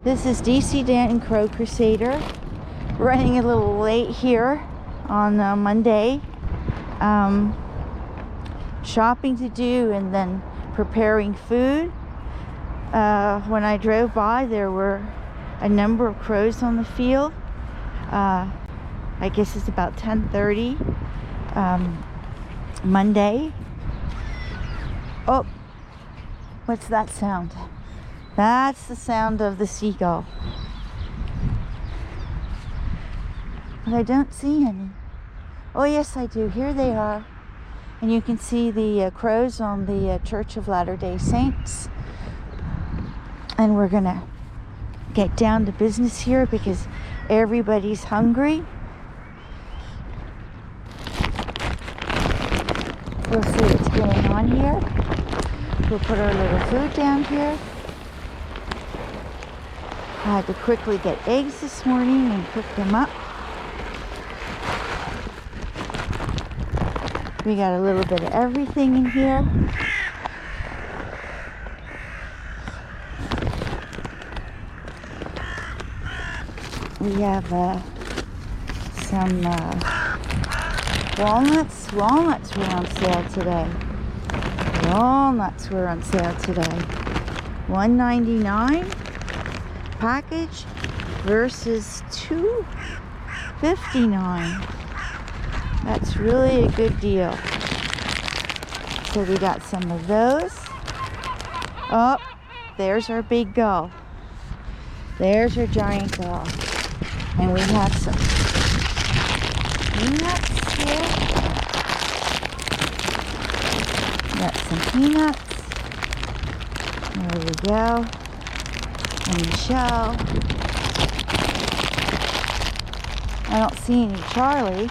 This is DC Danton Crow Crusader, running a little late here on Monday. Shopping to do and then preparing food. When I drove by, there were a number of crows on the field. I guess it's about 10:30 Monday. Oh, what's that sound? That's the sound of the seagull. But I don't see any. Oh yes, I do. Here they are. And you can see the crows on the Church of Latter-day Saints. And we're gonna get down to business here because everybody's hungry. We'll see what's going on here. We'll put our little food down here. I had to quickly get eggs this morning and cook them up. We got a little bit of everything in here. We have some walnuts. Walnuts were on sale today. Walnuts were on sale today. $1.99 package versus $2.59. That's really a good deal. So we got some of those. Oh, there's our big gull. There's our giant gull. And we have some peanuts here. Got some peanuts. There we go. And the shell. I don't see any Charlie.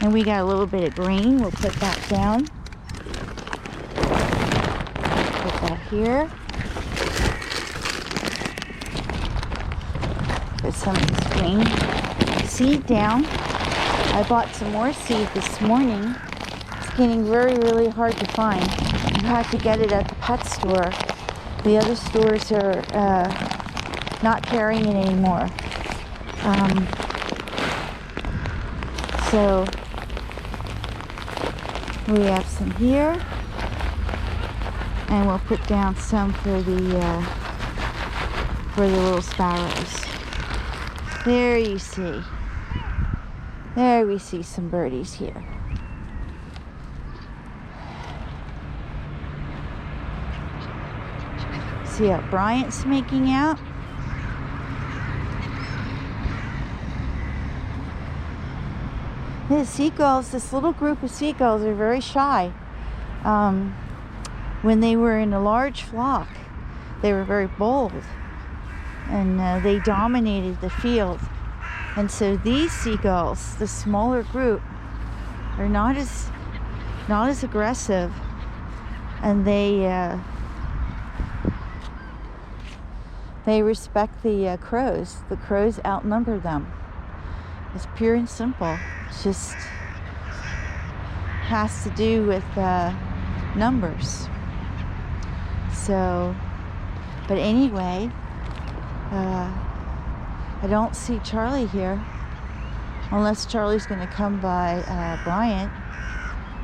And we got a little bit of green. We'll put that down. Put that here. Put some of this green seed down. I bought some more seed this morning. It's getting really hard to find. You have to get it at the pet store. The other stores are not carrying it anymore. So we have some here, and we'll put down some for the little sparrows. There you see. There we see some birdies here. See how Bryant's making out. The seagulls, this little group of seagulls are very shy. When they were in a large flock, they were very bold. And they dominated the field. And so these seagulls, the smaller group, are not as aggressive, and they respect the crows. The crows outnumber them. It's pure and simple. It's just has to do with numbers. So, but anyway. I don't see Charlie here, unless Charlie's going to come by Bryant.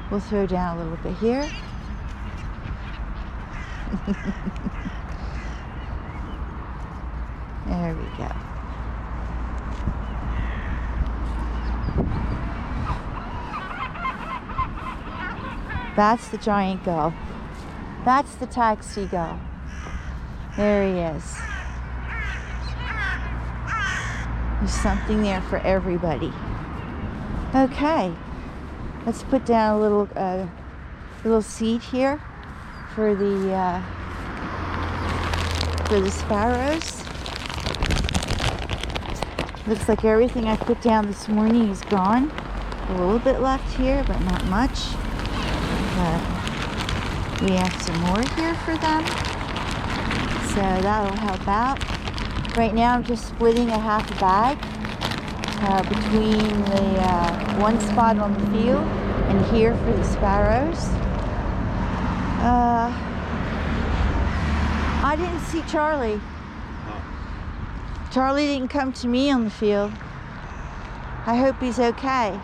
We'll throw down a little bit here. There we go. That's the giant gull. That's the tag seagull. There he is. There's something there for everybody. Okay, let's put down a little seed here for the sparrows. Looks like everything I put down this morning is gone. A little bit left here, but not much. But we have some more here for them, so that'll help out. Right now I'm just splitting a half a bag between the one spot on the field and here for the sparrows. I didn't see Charlie. Charlie didn't come to me on the field. I hope he's okay.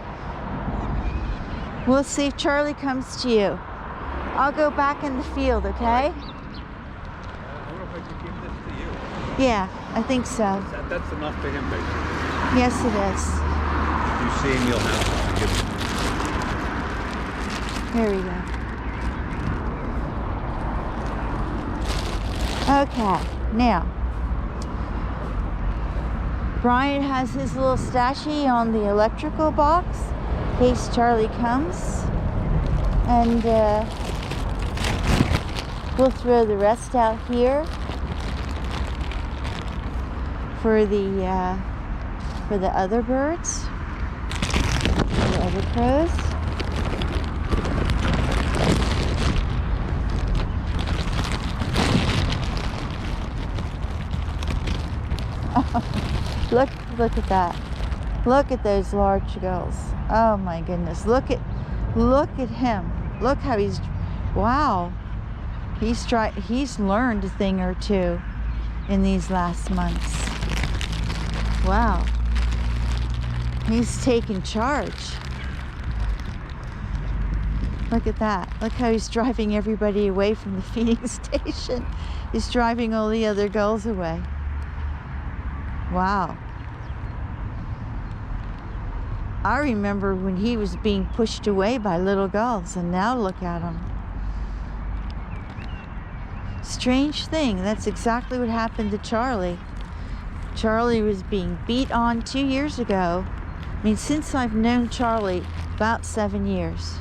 We'll see if Charlie comes to you. I'll go back in the field, okay? I wonder if I could give this to you. Yeah, I think so. That's enough for him, basically. Yes, it is. If you see him, you'll have to give him. Here we go. Okay, now. Brian has his little stashy on the electrical box in case Charlie comes. And we'll throw the rest out here for the other birds, the other crows. Look at that. Look at those large gulls. Oh my goodness. Look at him. Look how he's, wow. He's learned a thing or two in these last months. Wow. He's taken charge. Look at that. Look how he's driving everybody away from the feeding station. He's driving all the other gulls away. Wow. I remember when he was being pushed away by little gulls, and now look at him. Strange thing, that's exactly what happened to Charlie. Charlie was being beat on 2 years ago. I mean, since I've known Charlie, about 7 years.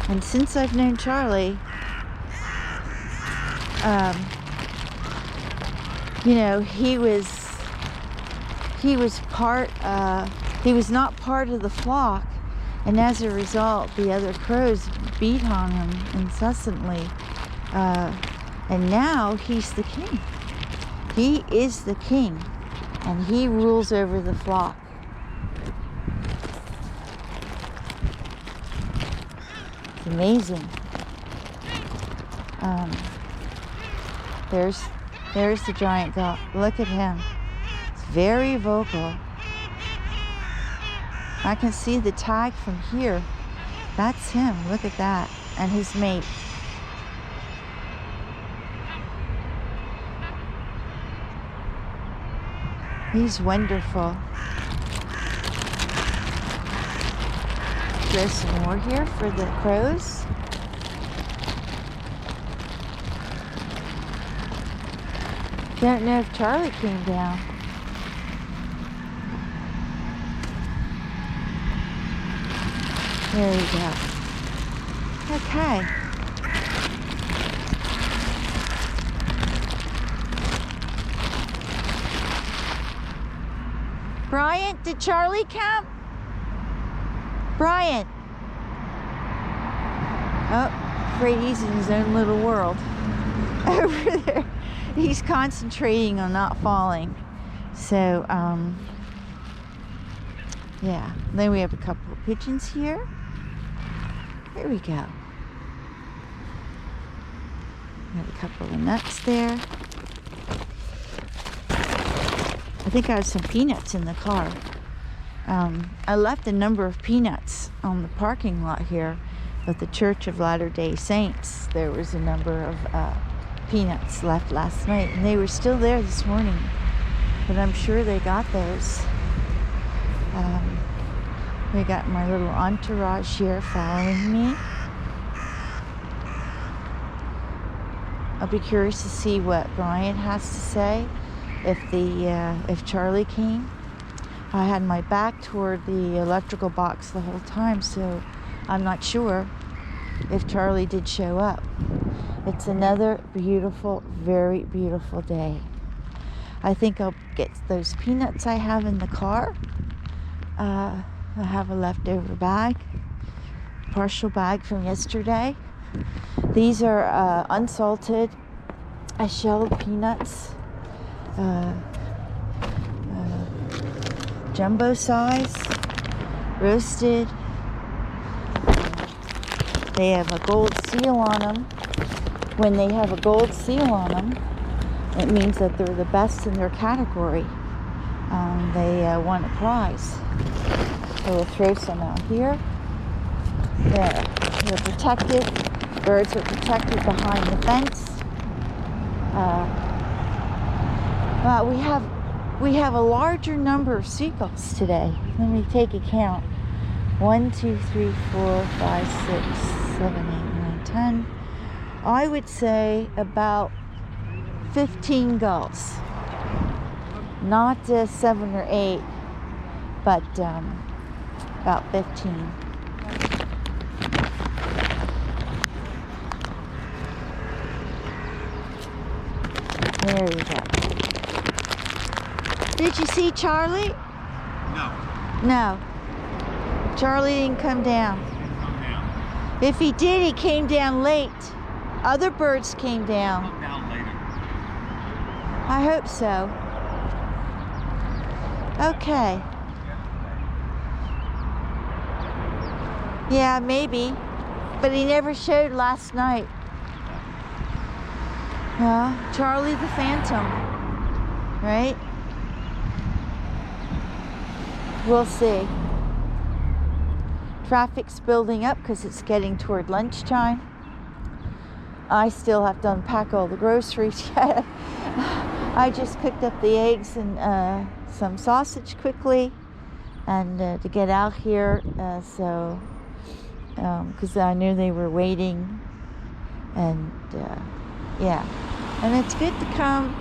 And since I've known Charlie, you know, he was not part of the flock, and as a result the other crows beat on him incessantly, and now he's the king. He is the king, and he rules over the flock. It's amazing. There's the giant gull. Look at him. It's very vocal. I can see the tag from here. That's him. Look at that. And his mate. He's wonderful. There's some more here for the crows. Don't know if Charlie came down. There we go. Okay. Brian, did Charlie come? Brian. Oh, afraid he's in his own little world. Over there. He's concentrating on not falling. So, yeah. Then we have a couple of pigeons here. There we go. We have a couple of nuts there. I think I have some peanuts in the car. I left a number of peanuts on the parking lot here at the Church of Latter-day Saints. There was a number of peanuts left last night, and they were still there this morning, but I'm sure they got those. We got my little entourage here following me. I'll be curious to see what Brian has to say if Charlie came. I had my back toward the electrical box the whole time, so I'm not sure if Charlie did show up. It's another beautiful, very beautiful day. I think I'll get those peanuts I have in the car. I have a leftover bag, partial bag from yesterday. These are unsalted, shelled peanuts, jumbo size, roasted. They have a gold seal on them, when they have a gold seal on them, it means that they're the best in their category. They won a prize. So we'll throw some out here. There, they're protected. Birds are protected behind the fence. Well, we have a larger number of seagulls today. Let me take a count. 1, 2, 3, 4, 5, 6, 7, 8, 9, 10. I would say about 15 gulls. Not 7 or 8, but about 15. There you go. Did you see Charlie? No. No. Charlie didn't come down. Come down. If he did, he came down late. Other birds came down. Come down later. I hope so. Okay. Yeah, maybe. But he never showed last night. Charlie the Phantom. Right? We'll see. Traffic's building up because it's getting toward lunchtime. I still have to unpack all the groceries yet. I just cooked up the eggs and some sausage quickly, and to get out here, because I knew they were waiting, and yeah, and it's good to come,